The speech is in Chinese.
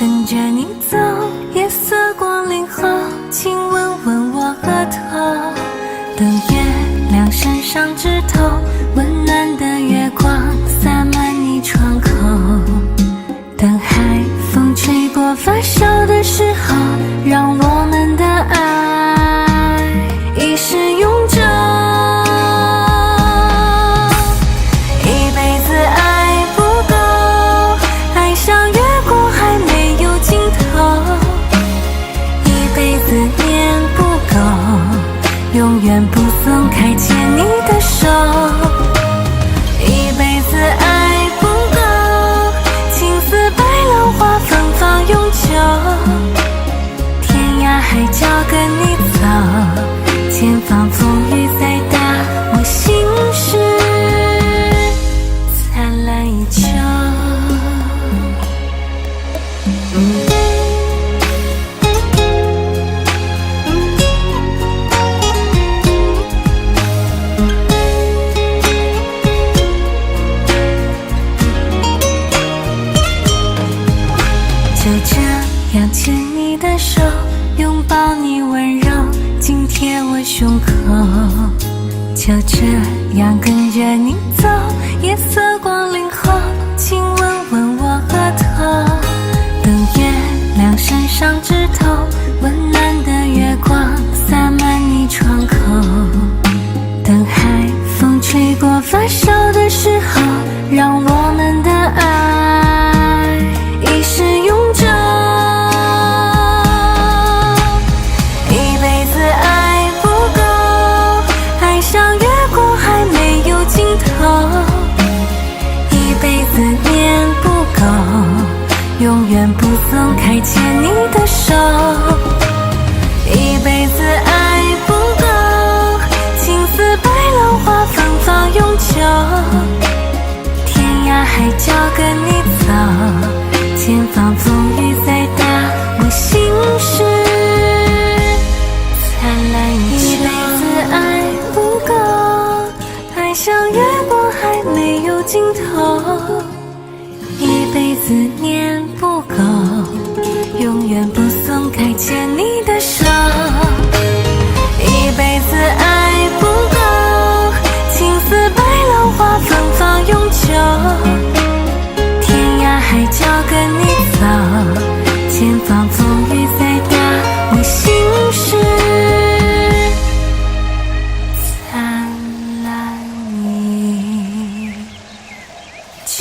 跟着你走，夜色光临后，请吻吻我额头。等月亮升上枝头，温暖的月光洒满你窗口。等海风吹过发梢的时候，让我们的爱一世永久。一辈子爱不够，爱像月光还没有尽头。一辈子念不够，永远不松开牵你的手。一辈子爱不够，情似白浪花芬芳永久。天涯海角跟你走，前方风雨再大，我心事灿烂依旧。就这样牵你的手，拥抱你温柔，紧贴我胸口。就这样跟着你走，夜色光临后，请吻吻我额头。等月亮升上枝头，温暖的月光洒满你窗口。等海风吹过发梢的时候，让我们的爱一世永久。一辈子爱不够，爱像月光还没有尽头。一辈子念不够，永远不松开牵你的手。一辈子爱不够，情似白浪花芬芳永久。天涯海角跟你走，前方风雨再大，我心事灿烂依旧。一辈子爱不够，爱像月光还没有尽头。一辈子念不够，永远不松开牵你的手。一辈子爱不够，情似白浪花芬芳永久。天涯海角跟你走，前方风雨再大，我心事灿烂依旧。